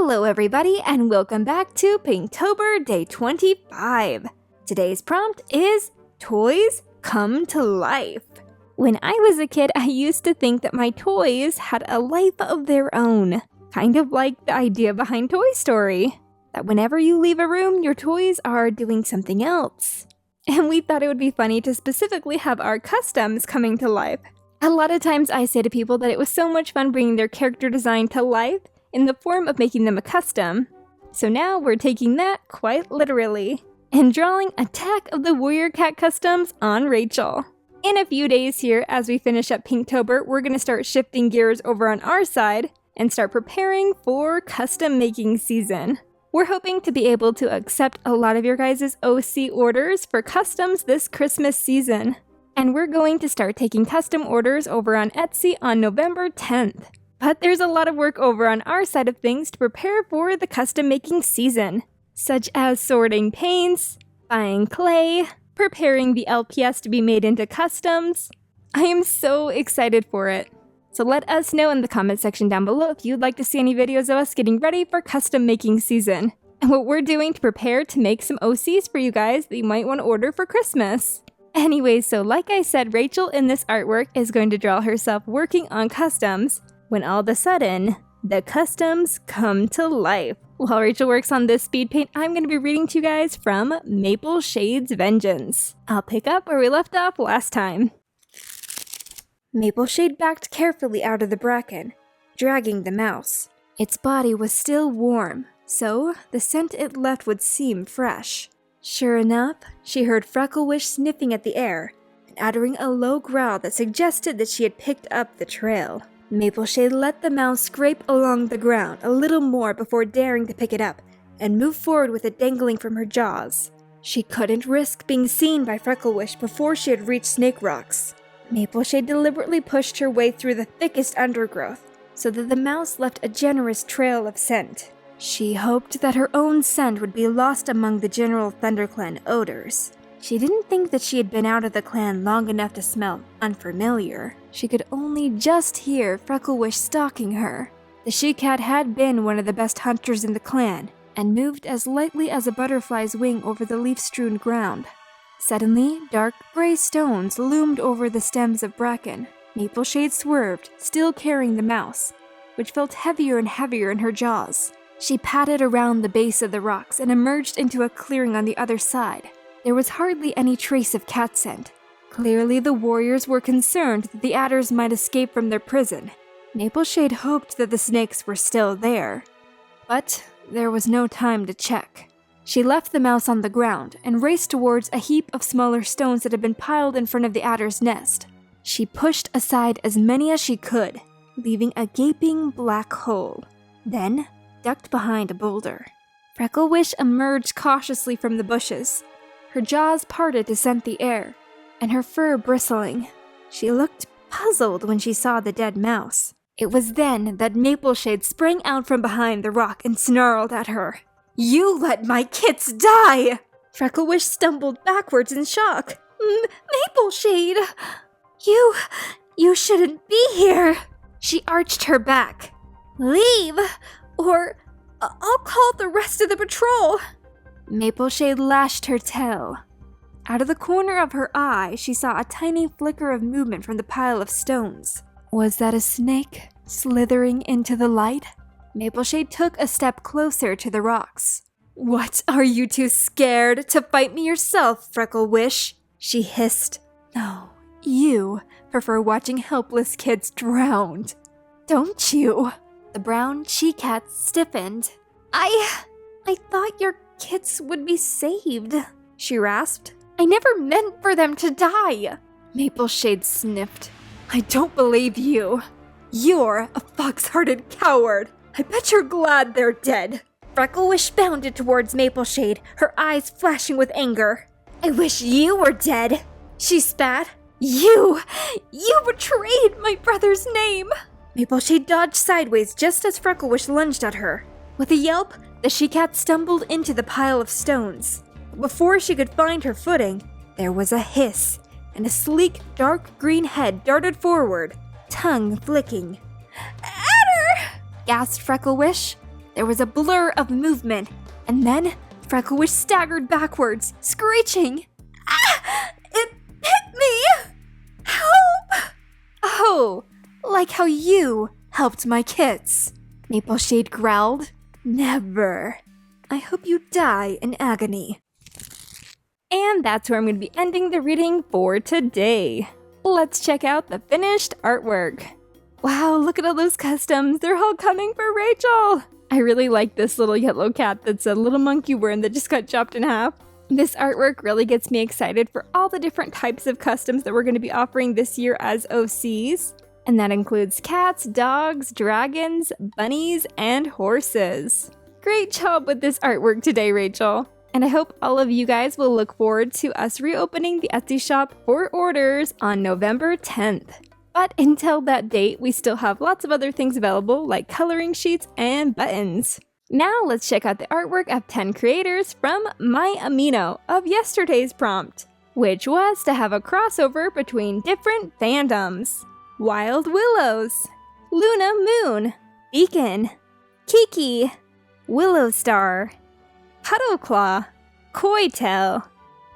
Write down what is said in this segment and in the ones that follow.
Hello everybody and welcome back to Pinktober Day 25. Today's prompt is Toys Come to Life. When I was a kid, I used to think that my toys had a life of their own. Kind of like the idea behind Toy Story. That whenever you leave a room, your toys are doing something else. And we thought it would be funny to specifically have our customs coming to life. A lot of times I say to people that it was so much fun bringing their character design to life in the form of making them a custom. So now we're taking that quite literally and drawing Attack of the Warrior Cat customs on Rachel. In a few days here, as we finish up Pinktober, we're going to start shifting gears over on our side and start preparing for custom making season. We're hoping to be able to accept a lot of your guys' OC orders for customs this Christmas season. And we're going to start taking custom orders over on Etsy on November 10th. But there's a lot of work over on our side of things to prepare for the custom making season, such as sorting paints, buying clay, preparing the LPS to be made into customs. I am so excited for it. So let us know in the comment section down below if you'd like to see any videos of us getting ready for custom making season, and what we're doing to prepare to make some OCs for you guys that you might want to order for Christmas. Anyways, so like I said, Rachel in this artwork is going to draw herself working on customs, when all of a sudden, the customs come to life. While Rachel works on this speed paint, I'm going to be reading to you guys from Maple Shade's Vengeance. I'll pick up where we left off last time. Maple Shade backed carefully out of the bracken, dragging the mouse. Its body was still warm, so the scent it left would seem fresh. Sure enough, she heard Frecklewish sniffing at the air and uttering a low growl that suggested that she had picked up the trail. Mapleshade let the mouse scrape along the ground a little more before daring to pick it up and move forward with it dangling from her jaws. She couldn't risk being seen by Frecklewish before she had reached Snake Rocks. Mapleshade deliberately pushed her way through the thickest undergrowth so that the mouse left a generous trail of scent. She hoped that her own scent would be lost among the general ThunderClan odors. She didn't think that she had been out of the clan long enough to smell unfamiliar. She could only just hear Frecklewish stalking her. The she-cat had been one of the best hunters in the clan, and moved as lightly as a butterfly's wing over the leaf-strewn ground. Suddenly, dark gray stones loomed over the stems of bracken. Mapleshade swerved, still carrying the mouse, which felt heavier and heavier in her jaws. She padded around the base of the rocks and emerged into a clearing on the other side. There was hardly any trace of cat scent. Clearly, the warriors were concerned that the adders might escape from their prison. Mapleshade hoped that the snakes were still there. But there was no time to check. She left the mouse on the ground and raced towards a heap of smaller stones that had been piled in front of the adder's nest. She pushed aside as many as she could, leaving a gaping black hole, then ducked behind a boulder. Frecklewish emerged cautiously from the bushes, her jaws parted to scent the air, and her fur bristling. She looked puzzled when she saw the dead mouse. It was then that Mapleshade sprang out from behind the rock and snarled at her. "You let my kits die!" Frecklewish stumbled backwards in shock. Mapleshade! You shouldn't be here! She arched her back. "Leave, or I'll call the rest of the patrol!" Mapleshade lashed her tail. Out of the corner of her eye, she saw a tiny flicker of movement from the pile of stones. Was that a snake slithering into the light? Mapleshade took a step closer to the rocks. "What, are you too scared to fight me yourself, Frecklewish?" she hissed. "No, you prefer watching helpless kids drowned, don't you?" The brown she-cat stiffened. I thought your kids would be saved," she rasped. "I never meant for them to die." Mapleshade sniffed. "I don't believe you. You're a fox-hearted coward. I bet you're glad they're dead." Frecklewish bounded towards Mapleshade, her eyes flashing with anger. "I wish you were dead," she spat. You betrayed my brother's name." Mapleshade dodged sideways just as Frecklewish lunged at her. With a yelp, the she-cat stumbled into the pile of stones. Before she could find her footing, there was a hiss, and a sleek, dark green head darted forward, tongue flicking. "Adder!" gasped Frecklewish. there was a blur of movement, and then Freckle was staggered backwards, screeching. Ah! It hit me! Help! Oh, like how you helped my kits. Mapleshade growled. Never. I hope you die in agony. And that's where I'm going to be ending the reading for today. Let's check out the finished artwork. Wow, look at all those customs. They're all coming for Rachel. I really like this little yellow cat that's a little monkey worm that just got chopped in half. This artwork really gets me excited for all the different types of customs that we're going to be offering this year as OCs. And that includes cats, dogs, dragons, bunnies, and horses. Great job with this artwork today, Rachel. And I hope all of you guys will look forward to us reopening the Etsy shop for orders on November 10th. But until that date, we still have lots of other things available like coloring sheets and buttons. Now let's check out the artwork of 10 creators from my Amino of yesterday's prompt, which was to have a crossover between different fandoms. Wild Willows, Luna Moon, Beacon, Kiki, Willowstar, PuddleClaw, Coytail,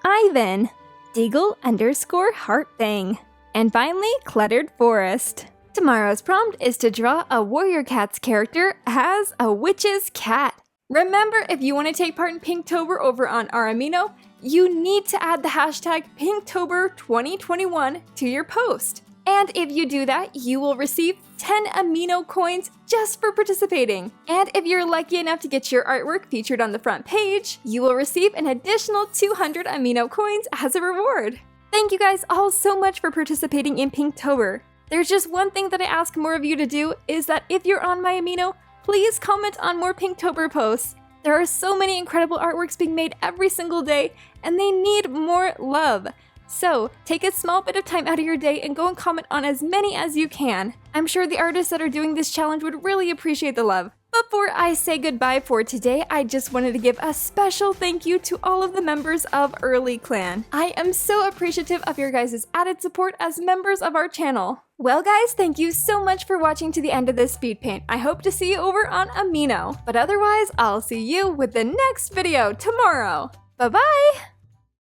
Ivan, Deagle_Heartthing, and finally, ClutteredForest. Tomorrow's prompt is to draw a Warrior Cats character as a witch's cat. Remember, if you want to take part in Pinktober over on our Amino, you need to add the hashtag Pinktober2021 to your post. And if you do that, you will receive 10 Amino coins just for participating. And if you're lucky enough to get your artwork featured on the front page, you will receive an additional 200 Amino coins as a reward. Thank you guys all so much for participating in Pinktober. There's just one thing that I ask more of you to do is that if you're on my Amino, please comment on more Pinktober posts. There are so many incredible artworks being made every single day, and they need more love. So, take a small bit of time out of your day and go and comment on as many as you can. I'm sure the artists that are doing this challenge would really appreciate the love. Before I say goodbye for today, I just wanted to give a special thank you to all of the members of Early Clan. I am so appreciative of your guys' added support as members of our channel. Well guys, thank you so much for watching to the end of this speed paint. I hope to see you over on Amino. But otherwise, I'll see you with the next video tomorrow. Bye-bye!